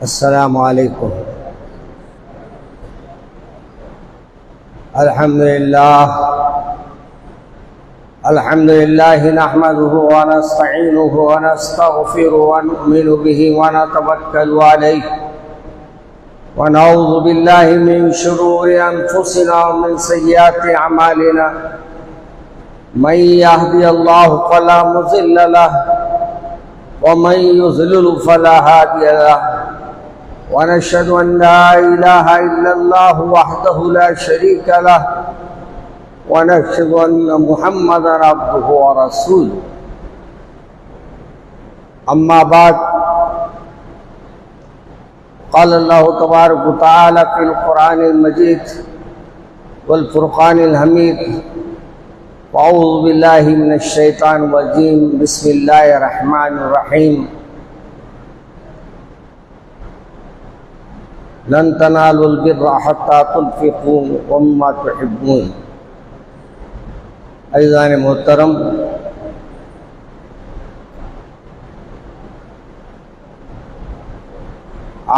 السلام علیکم۔ الحمدللہ نحمده ونستعینه ونستغفره ونؤمن به ونتوکل علیہ ونعوذ باللہ من شرور انفسنا ومن سیئات اعمالنا من یهدی اللہ فلا مضل له ومن يضلل فلا هادي له ونشهد أن لا إله إلا الله وحده لا شريك له ونشهد أن محمدا عبده ورسوله أما بعد قال الله تبارك وتعالى في القرآن المجيد والفرقان الحميد وأعوذ بالله من الشيطان الرجيم بسم الله الرحمن الرحيم لن تنالوا البر حتى تنفقوا مما تحبون۔ عزیزان محترم،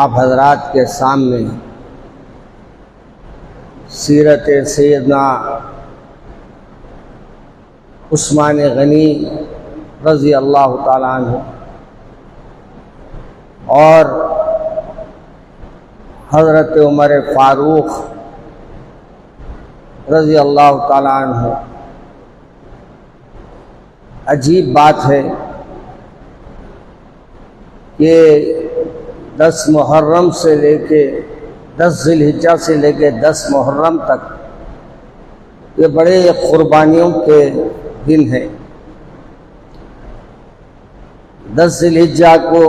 آپ حضرات کے سامنے سیرت سیدنا عثمان غنی رضی اللہ تعالیٰ عنہ اور حضرت عمر فاروق رضی اللہ تعالیٰ عنہ۔ عجیب بات ہے کہ 10 محرم سے لے کے 10 ذی الحجہ سے لے کے 10 محرم تک یہ بڑے قربانیوں کے دن ہیں۔ 10 ذی الحجہ کو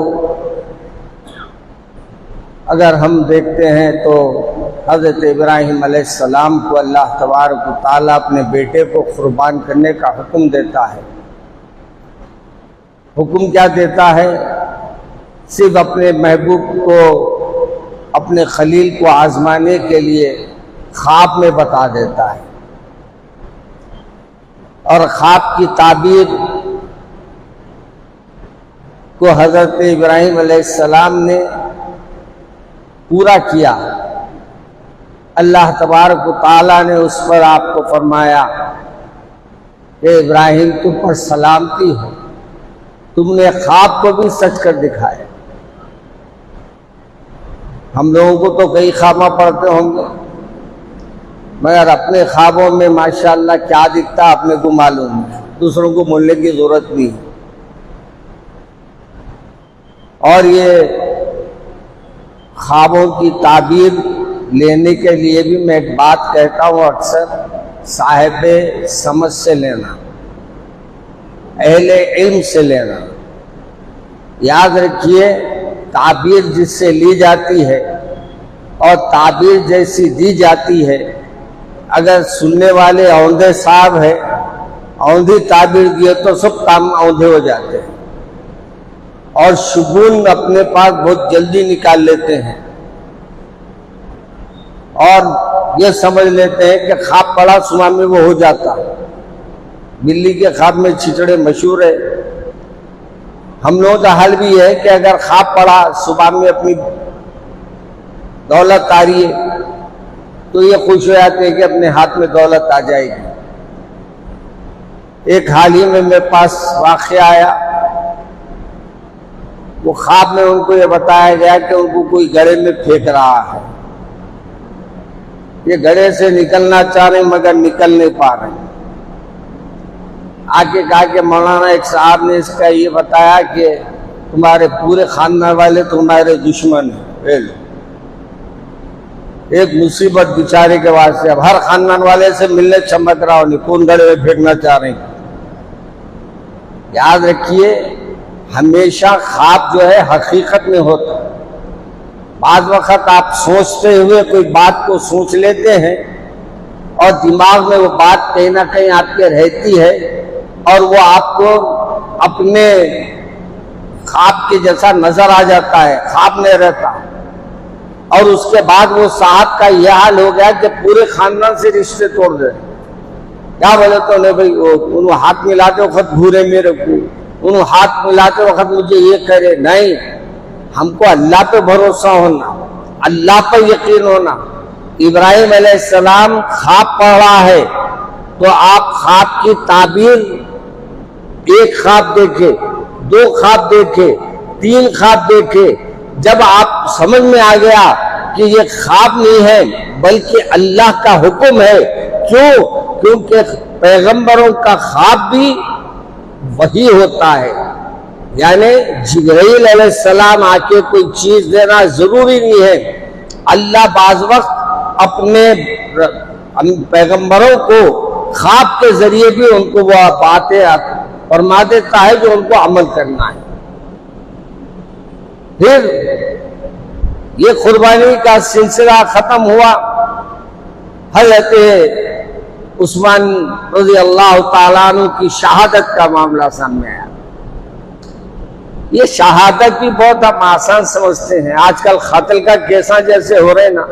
اگر ہم دیکھتے ہیں تو حضرت ابراہیم علیہ السلام کو اللہ تبارک و تعالیٰ اپنے بیٹے کو قربان کرنے کا حکم دیتا ہے۔ حکم کیا دیتا ہے؟ صرف اپنے محبوب کو، اپنے خلیل کو آزمانے کے لیے خواب میں بتا دیتا ہے، اور خواب کی تعبیر کو حضرت ابراہیم علیہ السلام نے پورا کیا۔ اللہ تبارک و تعالیٰ نے اس پر آپ کو فرمایا کہ ابراہیم تم پر سلامتی ہو، تم نے خواب کو بھی سچ کر دکھایا۔ ہم لوگوں کو تو کئی خواب پڑھتے ہوں گے، مگر اپنے خوابوں میں ماشاءاللہ کیا دکھتا اپنے کو معلوم ہے، دوسروں کو بولنے کی ضرورت نہیں۔ اور یہ خوابوں کی تعبیر لینے کے لیے بھی میں ایک بات کہتا ہوں، اکثر صاحب سمجھ سے لینا، اہل علم سے لینا۔ یاد رکھیے، تعبیر جس سے لی جاتی ہے اور تعبیر جیسی دی جاتی ہے، اگر سننے والے اوندھے صاحب ہے، اوندھی تعبیر دیے تو سب کام اوندھے ہو جاتے ہیں اور شگون اپنے پاس بہت جلدی نکال لیتے ہیں اور یہ سمجھ لیتے ہیں کہ خواب پڑا صبح میں وہ ہو جاتا۔ بلی کے خواب میں چھچڑے مشہور ہے۔ ہم لوگوں کا حل بھی ہے کہ اگر خواب پڑا صبح میں اپنی دولت آ رہی ہے تو یہ خوش ہو جاتے ہیں کہ اپنے ہاتھ میں دولت آ جائے گی۔ ایک حال ہی میں میرے پاس واقعہ آیا، وہ خواب میں ان کو یہ بتایا گیا کہ ان کو کوئی گڑھے میں پھینک رہا ہے، یہ گڑھے سے نکلنا چاہ رہے ہیں مگر نکل نہیں پا رہے ہیں۔ آگے کہا کہ مولانا ایک صاحب نے اس کا یہ بتایا کہ تمہارے پورے خاندان والے تمہارے دشمن ہیں۔ ایک مصیبت بیچارے کے واسطے، اب ہر خاندان والے سے ملنے چمک رہا ہو، نہیں کون گڑھے میں پھینکنا چاہ رہے ہیں۔ یاد رکھیے، ہمیشہ خواب جو ہے حقیقت میں ہوتا ہے۔ بعض وقت آپ سوچتے ہوئے کوئی بات کو سوچ لیتے ہیں اور دماغ میں وہ بات کہیں نہ کہیں آپ کے رہتی ہے اور وہ آپ کو اپنے خواب کے جیسا نظر آ جاتا ہے، خواب نہیں رہتا۔ اور اس کے بعد وہ صاحب کا یہ حال ہو گیا کہ پورے خاندان سے رشتے توڑ دے۔ کیا بولے تو نہیں بھائی، انہوں ہاتھ ملاتے وقت بھورے میں رکھوں، انہوں ہاتھ ملاتے وقت مجھے یہ کرے نہیں، ہم کو اللہ پہ بھروسہ ہونا، اللہ پر یقین ہونا۔ ابراہیم علیہ السلام خواب پڑھ رہا ہے تو آپ خواب کی تعبیر، ایک خواب دیکھے، دو خواب دیکھے، تین خواب دیکھے، جب آپ سمجھ میں آ گیا کہ یہ خواب نہیں ہے بلکہ اللہ کا حکم ہے، کیوں؟ کیونکہ پیغمبروں کا خواب بھی وہی ہوتا ہے، یعنی جبرائیل علیہ السلام آ کے کوئی چیز دینا ضروری نہیں ہے۔ اللہ بعض وقت اپنے پیغمبروں کو خواب کے ذریعے بھی ان کو وہ باتیں فرما دیتا ہے جو ان کو عمل کرنا ہے۔ پھر یہ قربانی کا سلسلہ ختم ہوا، حضرت عثمان رضی اللہ تعالیٰ عنہ کی شہادت کا معاملہ سامنے آیا۔ یہ شہادت بھی بہت ہم آسان سمجھتے ہیں، آج کل قتل کا کیسا جیسے ہو رہے نا۔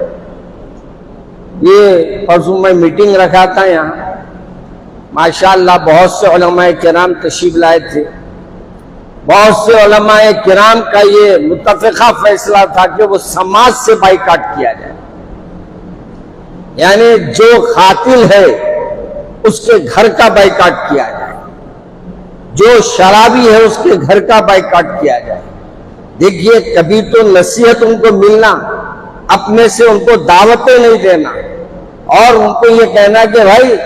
یہ پرسوں میں میٹنگ رکھا تھا یہاں، ماشاءاللہ بہت سے علماء کرام تشریف لائے تھے۔ بہت سے علماء کرام کا یہ متفقہ فیصلہ تھا کہ وہ سماج سے بائیکاٹ کیا جائے، یعنی جو قاتل ہے اس کے گھر کا بائیکاٹ کیا جائے، جو شرابی ہے اس کے گھر کا بائیکاٹ کیا جائے۔ دیکھیے کبھی تو نصیحت ان کو ملنا، اپنے سے ان کو دعوتیں نہیں دینا، اور ان کو یہ کہنا کہ بھائی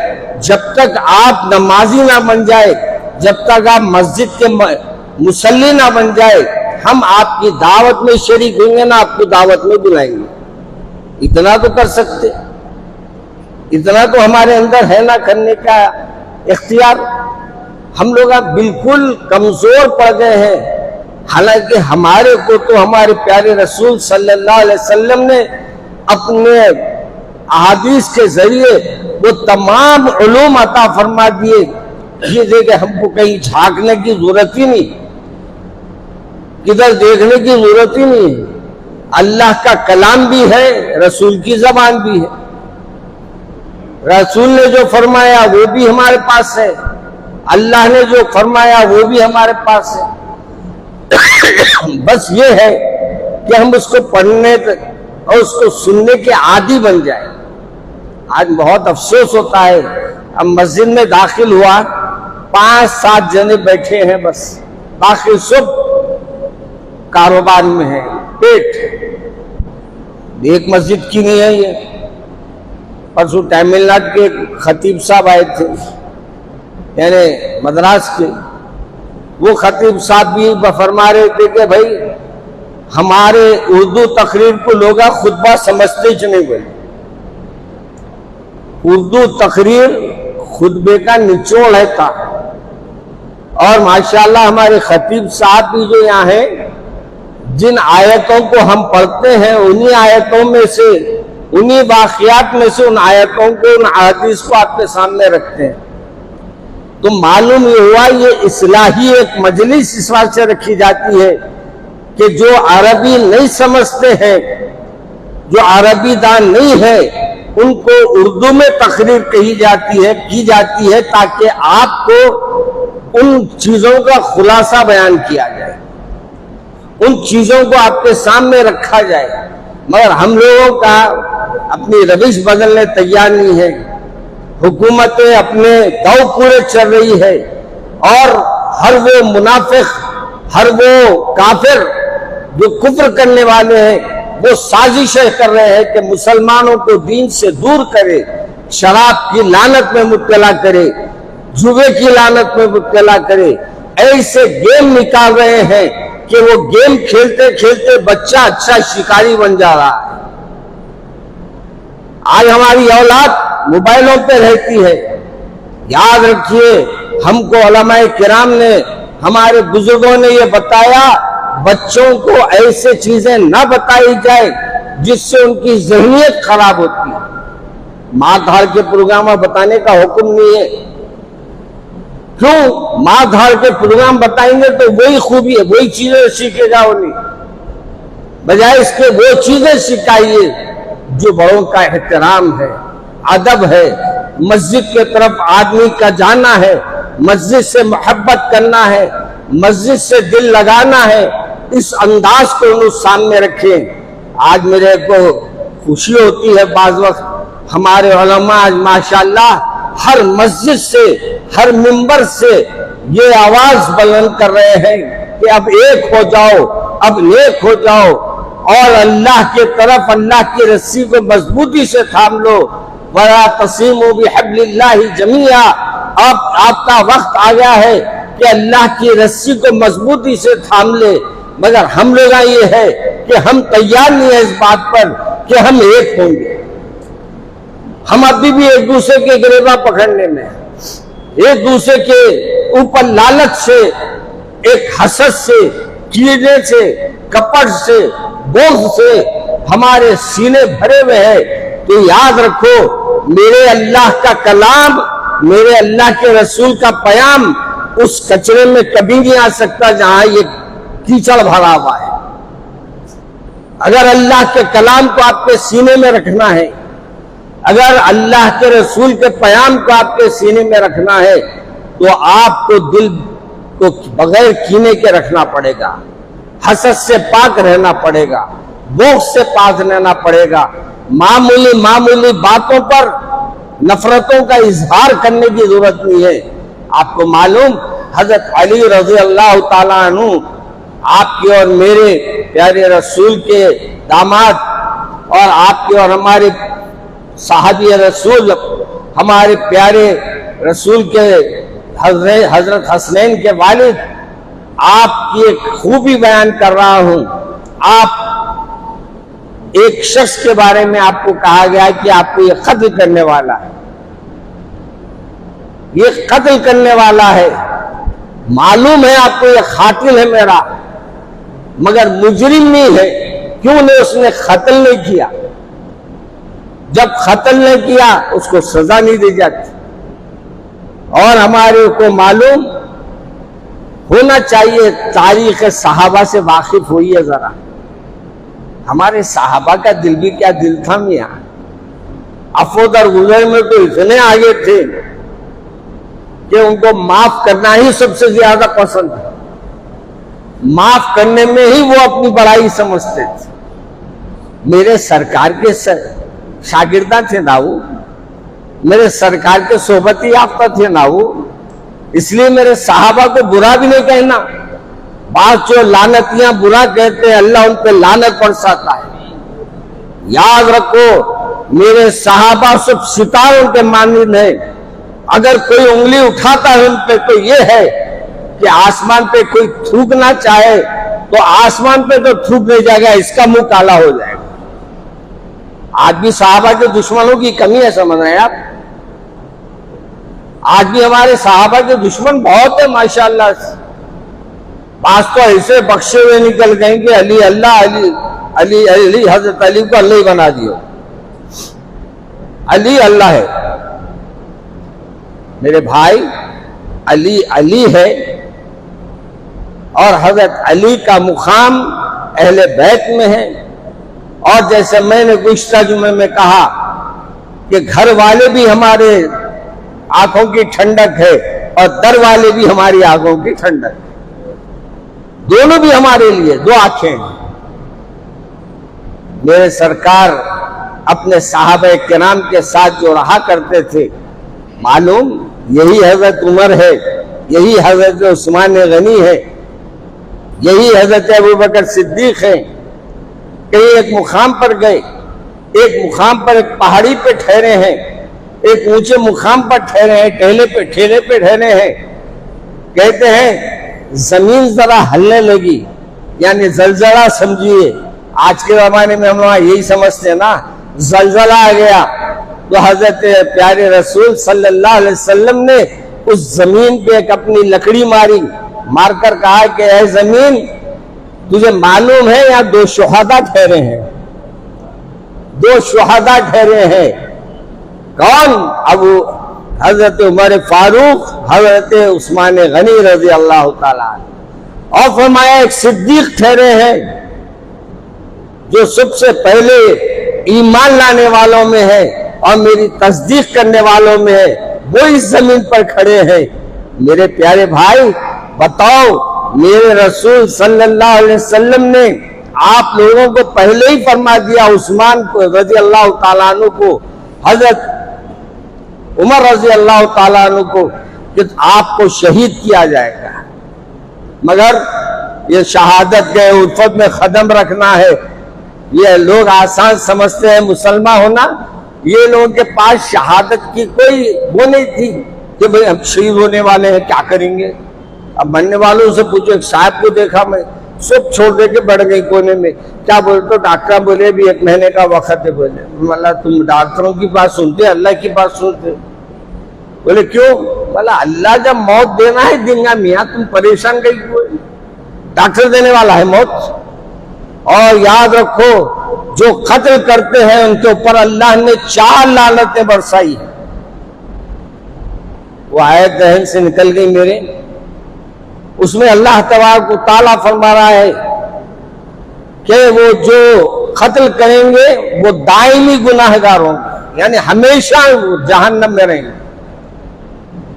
جب تک آپ نمازی نہ بن جائے، جب تک آپ مسجد کے مصلی نہ بن جائے، ہم آپ کی دعوت میں شریک ہوں گے نہ آپ کو دعوت میں بلائیں گے۔ اتنا تو کر سکتے، اتنا تو ہمارے اندر ہے نہ کرنے کا اختیار۔ ہم لوگ اب بالکل کمزور پڑ گئے ہیں، حالانکہ ہمارے کو تو ہمارے پیارے رسول صلی اللہ علیہ وسلم نے اپنے احادیث کے ذریعے وہ تمام علوم عطا فرما دیے، یہ دیکھیں ہم کو کہیں جھانکنے کی ضرورت ہی نہیں، کدھر دیکھنے کی ضرورت ہی نہیں ہے۔ اللہ کا کلام بھی ہے، رسول کی زبان بھی ہے، رسول نے جو فرمایا وہ بھی ہمارے پاس ہے، اللہ نے جو فرمایا وہ بھی ہمارے پاس ہے۔ بس یہ ہے کہ ہم اس کو پڑھنے اور اس کو سننے کے عادی بن جائیں۔ آج بہت افسوس ہوتا ہے، ہم مسجد میں داخل ہوا 5-7 جنے بیٹھے ہیں، بس باقی سب کاروبار میں ہے، پیٹ۔ ایک مسجد کی نہیں ہے یہ، پرسوں تمل ناڈو کے خطیب صاحب آئے تھے، یعنی مدراس کے، وہ خطیب صاحب بھی فرما رہے تھے کہ بھائی ہمارے اردو تقریر کو لوگ خطبہ سمجھتے ہی نہیں بولے۔ اردو تقریر خطبے کا نچوڑ ہے تھا، اور ماشاءاللہ ہمارے خطیب صاحب بھی جو یہاں ہیں، جن آیتوں کو ہم پڑھتے ہیں انہی آیتوں میں سے، انہی واقعات میں سے ان آیتوں کو، ان احادیث کو آپ کے سامنے رکھتے ہیں۔ تو معلوم یہ ہوا یہ اصلاحی ایک مجلس اس بات سے رکھی جاتی ہے کہ جو عربی نہیں سمجھتے ہیں، جو عربی دان نہیں ہے، ان کو اردو میں تقریر کی جاتی ہے تاکہ آپ کو ان چیزوں کا خلاصہ بیان کیا جائے، ان چیزوں کو آپ کے سامنے رکھا جائے۔ مگر ہم لوگوں کا اپنی روش بدلنے تیار نہیں ہے، حکومتیں اپنے دو پورے چل رہی ہے، اور ہر وہ منافق، ہر وہ کافر جو کفر کرنے والے ہیں، وہ سازشیں کر رہے ہیں کہ مسلمانوں کو دین سے دور کرے، شراب کی لعنت میں مبتلا کرے، جوے کی لعنت میں مبتلا کرے۔ ایسے گیم نکال رہے ہیں کہ وہ گیم کھیلتے کھیلتے بچہ اچھا شکاری بن جا رہا ہے۔ آج ہماری اولاد موبائلوں پہ رہتی ہے۔ یاد رکھیے، ہم کو علماء کرام نے، ہمارے بزرگوں نے یہ بتایا، بچوں کو ایسے چیزیں نہ بتائی جائے جس سے ان کی ذہنیت خراب ہوتی ہے۔ ماں دھار کے پروگرام بتانے کا حکم نہیں ہے۔ کیوں؟ ماں دھار کے پروگرام بتائیں گے تو وہی خوبی ہے، وہی چیزیں سیکھے گا انہیں، بجائے اس کے وہ چیزیں سکھائیے جو بڑوں کا احترام ہے، ادب ہے، مسجد کے طرف آدمی کا جانا ہے، مسجد سے محبت کرنا ہے، مسجد سے دل لگانا ہے، اس انداز کو انہوں سامنے رکھیں۔ آج میرے کو خوشی ہوتی ہے بعض وقت ہمارے علماء آج ماشاءاللہ ہر مسجد سے ہر منبر سے یہ آواز بلند کر رہے ہیں کہ اب ایک ہو جاؤ، اب نیک ہو جاؤ اور اللہ کے طرف اللہ کی رسی کو مضبوطی سے تھام لو۔ وَلَا تَعْتَصِمُوا بِحَبْلِ اللَّهِ جَمِيعًا، اب آپ کا وقت آ گیا ہے کہ اللہ کی رسی کو مضبوطی سے تھام لے۔ مگر ہم لوگ یہ ہے کہ ہم تیار نہیں ہیں اس بات پر کہ ہم ایک ہوں گے۔ ہم ابھی بھی ایک دوسرے کے گریباں پکڑنے میں، ایک دوسرے کے اوپر لالچ سے، ایک حسد سے، کینے سے، کپٹ سے، بغض سے ہمارے سینے بھرے ہوئے ہیں۔ تو یاد رکھو میرے اللہ کا کلام، میرے اللہ کے رسول کا پیام اس کچرے میں کبھی نہیں آ سکتا جہاں یہ کیچڑ بھرا ہوا ہے۔ اگر اللہ کے کلام کو آپ کے سینے میں رکھنا ہے، اگر اللہ کے رسول کے پیام کو آپ کے سینے میں رکھنا ہے تو آپ کو دل کو بغیر کینے کے رکھنا پڑے گا، حسد سے پاک رہنا پڑے گا، بغض سے پاک رہنا پڑے گا۔ معمولی باتوں پر نفرتوں کا اظہار کرنے کی ضرورت نہیں ہے۔ آپ کو معلوم حضرت علی رضی اللہ تعالیٰ عنہ آپ کے اور میرے پیارے رسول کے داماد، اور آپ کے اور ہمارے صحابی رسول ہمارے پیارے رسول کے حضرت حسنین کے والد، آپ کی ایک خوبی بیان کر رہا ہوں۔ آپ ایک شخص کے بارے میں آپ کو کہا گیا کہ آپ کو یہ قتل کرنے والا ہے، یہ قتل کرنے والا ہے، معلوم ہے آپ کو یہ قاتل ہے میرا، مگر مجرم نہیں ہے، کیوں نہیں اس نے قتل نہیں کیا؟ جب قتل نہیں کیا اس کو سزا نہیں دی جاتی۔ اور ہمارے کو معلوم ہونا چاہیے، تاریخ صحابہ سے واقف ہوئی ہے ذرا، ہمارے صحابہ کا دل بھی کیا دل تھا میاں، عفو درگزر میں تو اتنے آگے تھے کہ ان کو معاف کرنا ہی سب سے زیادہ پسند ہے، معاف کرنے میں ہی وہ اپنی بڑائی سمجھتے تھے۔ میرے سرکار کے شاگردہ تھے نا وہ، میرے سرکار کے صحبتی یافتہ تھے نا وہ، اس لیے میرے صحابہ کو برا بھی نہیں کہنا۔ بعض جو لعنتیاں برا کہتے ہیں اللہ ان پہ لعنت برساتا ہے۔ یاد رکھو میرے صحابہ سب ستاروں کے مانند ہیں، اگر کوئی انگلی اٹھاتا ہے ان پہ تو یہ ہے کہ آسمان پہ کوئی تھوکنا چاہے تو آسمان پہ تو تھوک نہیں جائے گا، اس کا منہ کالا ہو جائے گا۔ آج بھی صحابہ کے دشمنوں کی کمی ہے، سمجھ رہے ہیں آپ؟ آج بھی ہمارے صحابہ کے دشمن بہت ہیں ماشاءاللہ، بعض تو ایسے بخشے ہوئے نکل گئے کہ علی اللہ، علی علی حضرت علی کو اللہ ہی بنا دیو، علی اللہ ہے۔ میرے بھائی علی علی ہے، اور حضرت علی کا مقام اہل بیت میں ہے۔ اور جیسے میں نے گزشتہ جمعے میں کہا کہ گھر والے بھی ہمارے آنکھوں کی ٹھنڈک ہے اور در والے بھی ہماری آنکھوں کی ٹھنڈک ہے، دونوں بھی ہمارے لیے دو آنکھیں ہیں۔ میرے سرکار اپنے صحابہ کرام کے ساتھ جو رہا کرتے تھے، معلوم یہی حضرت عمر ہے، یہی حضرت عثمان غنی ہے، یہی حضرت ابوبکر صدیق ہے۔ کہیں ایک مقام پر گئے، ایک مقام پر ایک پہاڑی پہ ٹھہرے ہیں، ایک اونچے مقام پر ٹھہرے ہیں، ٹھیلے پہ ٹھہرے ہیں، کہتے ہیں زمین ذرا ہلنے لگی، یعنی زلزلہ سمجھیے، آج کے زمانے میں ہم لوگ یہی سمجھتے ہیں نا، زلزلہ آ گیا۔ تو حضرت پیارے رسول صلی اللہ علیہ وسلم نے اس زمین پہ ایک اپنی لکڑی مار کر کہا کہ اے زمین، تجھے معلوم ہے یہاں دو شہداء ٹھہرے ہیں، دو شہداء ٹھہرے ہیں۔ کون؟ ابو حضرت عمر فاروق، حضرت عثمان غنی رضی اللہ تعالیٰ عنہ، اور فرمایا ایک صدیق ٹھہرے ہیں جو سب سے پہلے ایمان لانے والوں میں ہے اور میری تصدیق کرنے والوں میں ہے، وہ اس زمین پر کھڑے ہیں۔ میرے پیارے بھائی بتاؤ میرے رسول صلی اللہ علیہ وسلم نے آپ لوگوں کو پہلے ہی فرما دیا، عثمان کو رضی اللہ تعالیٰ عنہ کو، حضرت عمر رضی اللہ تعالیٰ عنہ کو، کہ آپ کو شہید کیا جائے گا۔ مگر یہ شہادت کے الفت میں قدم رکھنا ہے، یہ لوگ آسان سمجھتے ہیں مسلمان ہونا۔ یہ لوگوں کے پاس شہادت کی کوئی وہ نہیں تھی کہ بھئی ہم شہید ہونے والے ہیں، کیا کریں گے؟ اب مرنے والوں سے پوچھو، ایک صاحب کو دیکھا میں، سب چھوڑ دے کے بڑھ گئی کونے میں، کیا بولتے؟ ڈاکٹر بولے بھی 1 مہینے کا وقت ہے۔ بولے اللہ تم ڈاکٹروں کی بات سنتے، اللہ کی بات سنتے؟ بولے کیوں؟ بولا اللہ جب موت دینا ہے دیں گا میاں، تم پریشان گئی کوئی؟ ڈاکٹر دینے والا ہے موت۔ اور یاد رکھو جو قتل کرتے ہیں ان کے اوپر اللہ نے 4 لعنتیں برسائی ہیں۔ وہ آیت ذہن سے نکل گئی میرے، اس میں اللہ تبارک و تعالیٰ فرما رہا ہے کہ وہ جو قتل کریں گے وہ دائمی گناہگار ہوں گے، یعنی ہمیشہ جہنم میں رہیں گے،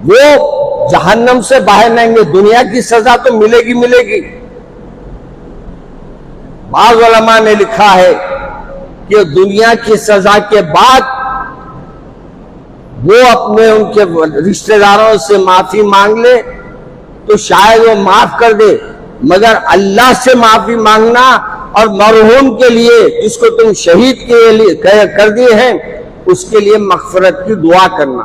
وہ جہنم سے باہر نہیں گے۔ دنیا کی سزا تو ملے گی۔ بعض علماء نے لکھا ہے کہ دنیا کی سزا کے بعد وہ اپنے ان کے رشتہ داروں سے معافی مانگ لے تو شاید وہ معاف کر دے، مگر اللہ سے معافی مانگنا اور مرحوم کے لیے جس کو تم شہید کے لیے کر دیے ہیں اس کے لیے مغفرت کی دعا کرنا۔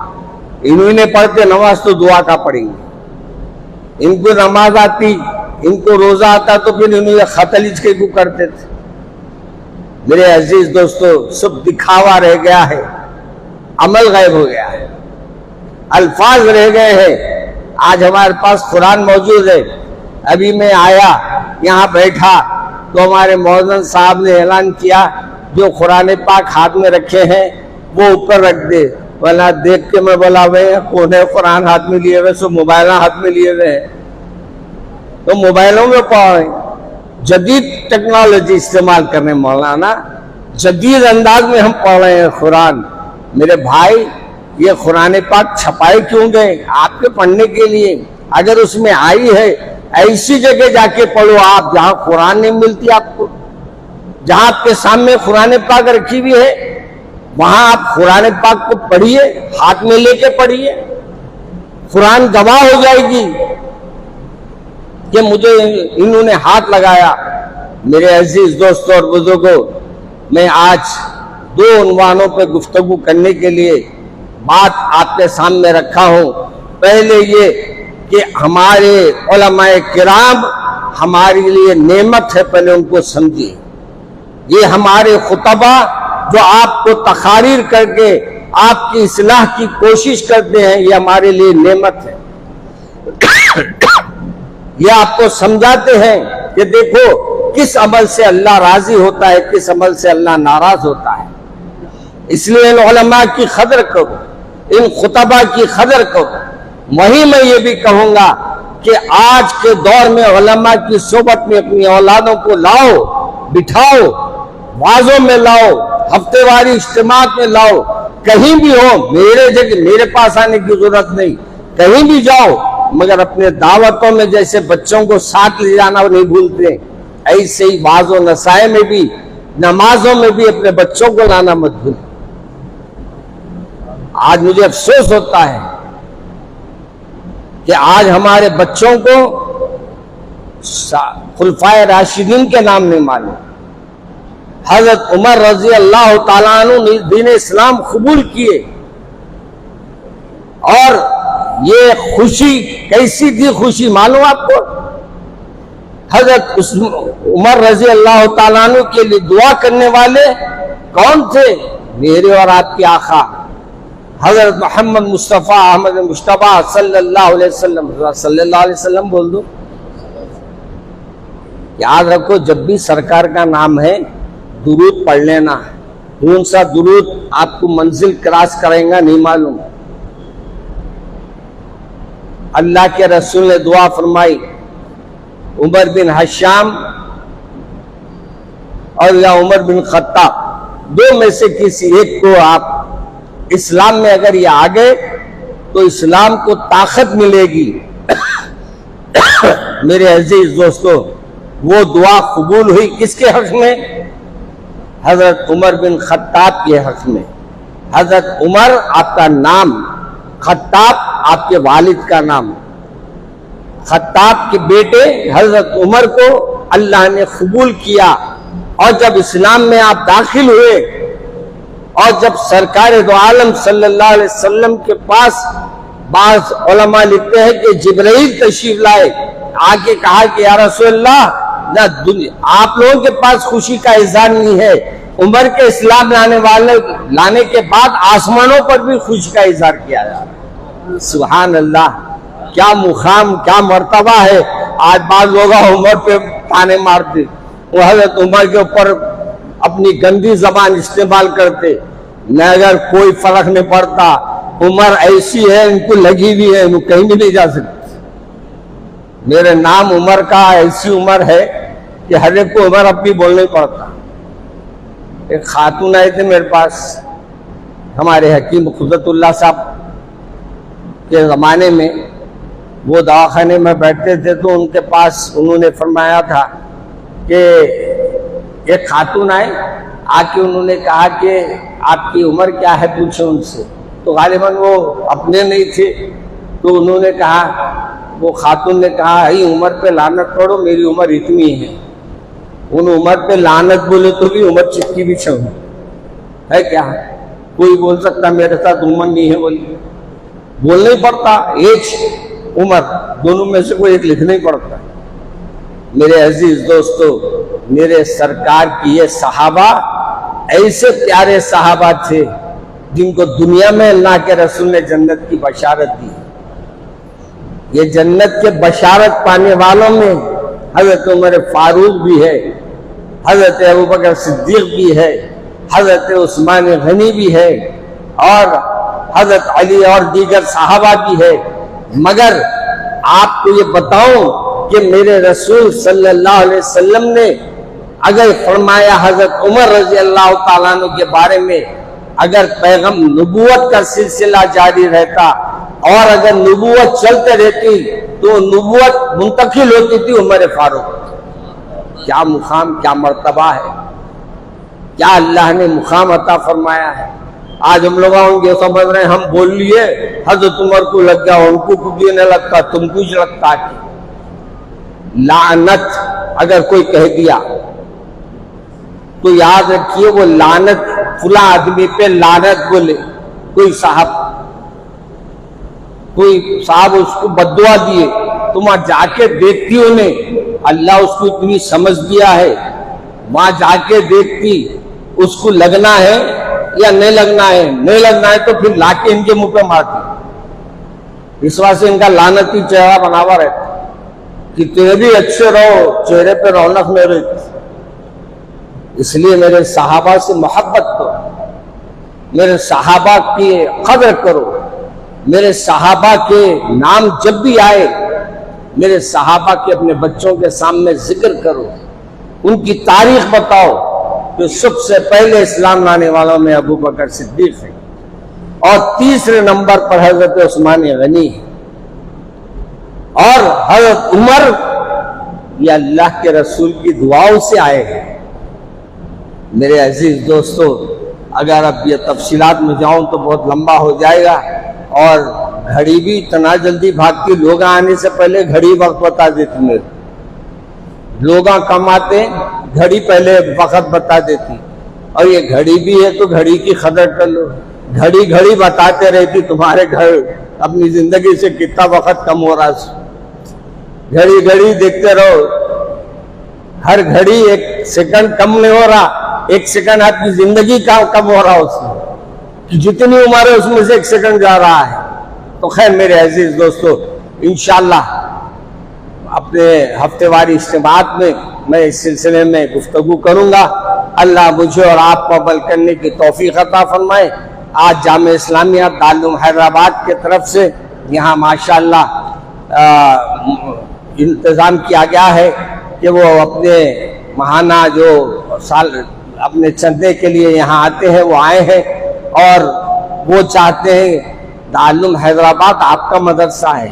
انہوں نے پڑھتے نماز تو دعا کا پڑھیں گے، ان کو نماز آتی، ان کو روزہ آتا تو پھر انہوں نے خط لکھ کو کرتے تھے۔ میرے عزیز دوستو، سب دکھاوا رہ گیا ہے، عمل غائب ہو گیا ہے، الفاظ رہ گئے ہیں۔ آج ہمارے پاس قرآن موجود ہے۔ ابھی میں آیا یہاں بیٹھا تو ہمارے مولانا صاحب نے اعلان کیا جو قرآن پاک ہاتھ میں رکھے ہیں وہ اوپر رکھ دے۔ بولا دیکھ کے میں بولا بھائی کون ہے قرآن ہاتھ میں لیے ہوئے؟ سب موبائل ہاتھ میں لیے ہوئے ہیں، تو موبائلوں میں پڑھ رہے ہیں۔ جدید ٹیکنالوجی استعمال کرنے مولانا، جدید انداز میں ہم پڑھ رہے ہیں قرآن۔ میرے بھائی یہ قرآن پاک چھپائے کیوں گئے؟ آپ کے پڑھنے کے لیے۔ اگر اس میں آئی ہے ایسی جگہ جا کے پڑھو آپ جہاں قرآن نہیں ملتی آپ کو، جہاں آپ کے سامنے قرآن پاک رکھی ہوئی ہے وہاں آپ قرآن پاک کو پڑھیے، ہاتھ میں لے کے پڑھیے۔ قرآن گواہ ہو جائے گی کہ مجھے انہوں نے ہاتھ لگایا۔ میرے عزیز دوستوں اور بزرگوں، میں آج 2 عنوانوں پہ گفتگو کرنے کے لیے بات آپ کے سامنے رکھا ہوں۔ پہلے یہ کہ ہمارے علماء کرام ہمارے لیے نعمت ہے، پہلے ان کو سمجھیے۔ یہ ہمارے خطبہ جو آپ کو تقاریر کر کے آپ کی اصلاح کی کوشش کرتے ہیں یہ ہمارے لیے نعمت ہے۔ یہ آپ کو سمجھاتے ہیں کہ دیکھو کس عمل سے اللہ راضی ہوتا ہے، کس عمل سے اللہ ناراض ہوتا ہے۔ اس لیے ان علماء کی قدر کرو، ان خطبہ کی قدر کرو۔ وہیں میں یہ بھی کہوں گا کہ آج کے دور میں علماء کی صحبت میں اپنی اولادوں کو لاؤ، بٹھاؤ، وعظوں میں لاؤ، ہفتے واری اجتماعات میں لاؤ، کہیں بھی ہو، میرے پاس آنے کی ضرورت نہیں، کہیں بھی جاؤ، مگر اپنے دعوتوں میں جیسے بچوں کو ساتھ لے جانا نہیں بھولتے، ایسے ہی وعظ و نصائح میں بھی، نمازوں میں بھی اپنے بچوں کو لانا مت بھولیں۔ آج مجھے افسوس ہوتا ہے کہ آج ہمارے بچوں کو خلفائے راشدین کے نام نہیں معلوم۔ حضرت عمر رضی اللہ تعالیٰ عنہ نے دین اسلام قبول کیے، اور یہ خوشی کیسی تھی؟ خوشی معلوم آپ کو؟ حضرت عمر رضی اللہ تعالیٰ عنہ کے لیے دعا کرنے والے کون تھے؟ میرے اور آپ کے آقا حضرت محمد مصطفیٰ احمد مصطفیٰ صلی اللہ علیہ وسلم۔ صلی اللہ علیہ وسلم بول دو۔ یاد رکھو جب بھی سرکار کا نام ہے درود پڑھ لینا۔ کون سا درود آپ کو منزل کراس کریں گا نہیں معلوم۔ اللہ کے رسول نے دعا فرمائی، عمر بن حشام اور یا عمر بن خطاب، 2 میں سے کسی ایک کو آپ اسلام میں اگر یہ آ گئے تو اسلام کو طاقت ملے گی، میرے عزیز دوستو، وہ دعا قبول ہوئی کس کے حق میں؟ حضرت عمر بن خطاب کے حق میں۔ حضرت عمر آپ کا نام، خطاب آپ کے والد کا نام، خطاب کے بیٹے حضرت عمر کو اللہ نے قبول کیا، اور جب اسلام میں آپ داخل ہوئے اور جب سرکار دو عالم صلی اللہ علیہ وسلم کے پاس بعض علماء لکھتے ہیں کہ جبرائیل تشریف لائے، آگے کہا کہ یا رسول اللہ آپ لوگوں کے پاس خوشی کا اظہار نہیں ہے، عمر کے اسلام لانے کے بعد آسمانوں پر بھی خوشی کا اظہار کیا جا رہا ہے۔ سبحان اللہ، کیا مقام، کیا مرتبہ ہے۔ آج بعض لوگ عمر پہ تانے مارتے، وہ حضرت عمر کے اوپر اپنی گندی زبان استعمال کرتے، نہ اگر کوئی فرق نہیں پڑتا، عمر ایسی ہے، ان کو لگی بھی ہے، وہ کہیں بھی نہیں جا سکتے۔ میرے نام عمر کا ایسی عمر ہے کہ ہر ایک کو عمر اب بھی بولنا ہی پڑتا۔ ایک خاتون آئے تھے میرے پاس، ہمارے حکیم قدرت اللہ صاحب کے زمانے میں وہ دواخانے میں بیٹھتے تھے، تو ان کے پاس انہوں نے فرمایا تھا کہ ایک خاتون آئے، آ کے انہوں نے کہا کہ آپ کی عمر کیا ہے پوچھو ان سے، تو غالباً وہ اپنے نہیں تھے، تو انہوں نے کہا، وہ خاتون نے کہا ہی عمر پہ لعنت پڑھو، میری عمر اتنی ہے۔ ان عمر پہ لعنت بولے تو بھی عمر چکی بھی چھو ہے کیا؟ کوئی بول سکتا میرے ساتھ عمر نہیں ہے، بولنا ہی پڑتا، ایج عمر دونوں میں سے کوئی ایک لکھنا ہی پڑتا۔ میرے عزیز دوستو، میرے سرکار کی یہ صحابہ ایسے پیارے صحابہ تھے جن کو دنیا میں اللہ کے رسول نے جنت کی بشارت دی۔ یہ جنت کے بشارت پانے والوں میں حضرت عمر فاروق بھی ہے، حضرت ابوبکر صدیق بھی ہے، حضرت عثمان غنی بھی ہے، اور حضرت علی اور دیگر صحابہ بھی ہے۔ مگر آپ کو یہ بتاؤں کہ میرے رسول صلی اللہ علیہ وسلم نے اگر فرمایا حضرت عمر رضی اللہ تعالیٰ عنہ کے بارے میں، اگر پیغام نبوت کا سلسلہ جاری رہتا اور اگر نبوت چلتے رہتی تو نبوت منتقل ہوتی تھی عمر فاروق۔ کیا مقام، کیا مرتبہ ہے، کیا اللہ نے مقام عطا فرمایا ہے۔ آج ہم لوگ یہ سمجھ رہے ہیں ہم بول لیے حضرت عمر کو لگ گیا، ان کو کچھ نہیں لگتا، تم کچھ لگتا کہ لعنت اگر کوئی کہہ دیا تو یاد رکھیے وہ لعنت فلاں آدمی پہ لعنت بولے، کوئی صاحب اس کو بددعا دیے، تم جا کے دیکھتی انہیں، اللہ اس کو اتنی سمجھ دیا ہے، وہاں جا کے دیکھتی اس کو لگنا ہے یا نہیں لگنا ہے، نہیں لگنا ہے تو پھر لا کے ان کے منہ پہ مارتی۔ اس واسطے ان کا لعنتی چہرہ بنا ہوا رہتا، کتنے بھی اچھے رہو چہرے پہ رونق نہیں رہتی۔ اس لیے میرے صحابہ سے محبت کرو، میرے صحابہ کی قدر کرو، میرے صحابہ کے نام جب بھی آئے میرے صحابہ کے اپنے بچوں کے سامنے ذکر کرو، ان کی تاریخ بتاؤ کہ سب سے پہلے اسلام لانے والوں میں ابو بکر صدیق ہے، اور تیسرے نمبر پر حضرت عثمان غنی ہے، اور حضرت عمر یہ اللہ کے رسول کی دعاؤں سے آئے ہیں۔ میرے عزیز دوستو، اگر اب یہ تفصیلات میں جاؤں تو بہت لمبا ہو جائے گا، اور گھڑی بھی اتنا جلدی بھاگتی، لوگ آنے سے پہلے گھڑی وقت بتا دیتی، میرے لوگ کم آتے گھڑی پہلے وقت بتا دیتی، اور یہ گھڑی بھی ہے تو گھڑی کی قدر کر لو، گھڑی بتاتے رہتی تمہارے گھر اپنی زندگی سے کتنا وقت کم ہو رہا، گھڑی دیکھتے رہو، ہر گھڑی ایک سیکنڈ کم نہیں ہو رہا، ایک سیکنڈ آپ کی زندگی کا کم ہو رہا اس میں، کہ جتنی عمر ہے اس میں سے ایک سیکنڈ جا رہا ہے۔ تو خیر میرے عزیز دوستو، انشاءاللہ اپنے ہفتے واری اجتماعات میں میں اس سلسلے میں گفتگو کروں گا۔ اللہ مجھے اور آپ کو عمل کرنے کی توفیق عطا فرمائے۔ آج جامعہ اسلامیہ دارالعلوم حیدرآباد کی طرف سے یہاں ماشاءاللہ انتظام کیا گیا ہے کہ وہ اپنے ماہانہ جو اپنے چندے کے لیے یہاں آتے ہیں وہ آئے ہیں، اور وہ چاہتے ہیں دارالعلوم حیدرآباد آپ کا مدرسہ ہے،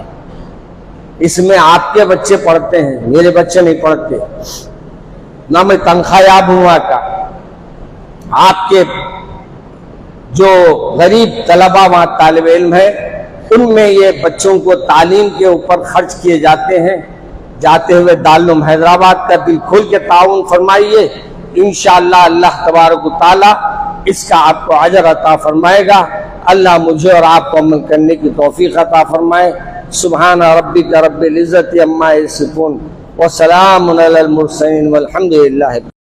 اس میں آپ کے بچے پڑھتے ہیں، میرے بچے نہیں پڑھتے، نہ میں تنخواہ یاب ہوا کا۔ آپ کے جو غریب طلبہ وہاں طالب علم ہے، ان میں یہ بچوں کو تعلیم کے اوپر خرچ کیے جاتے ہیں۔ جاتے ہوئے دارالعلوم حیدرآباد کا دل کھول کے تعاون فرمائیے، انشاءاللہ اللہ تبارک و تعالی اس کا آپ کو اجر عطا فرمائے گا۔ اللہ مجھے اور آپ کو عمل کرنے کی توفیق عطا فرمائے۔ سبحان ربک رب العزت عما یصفون وسلام علی المرسلین والحمد للہ۔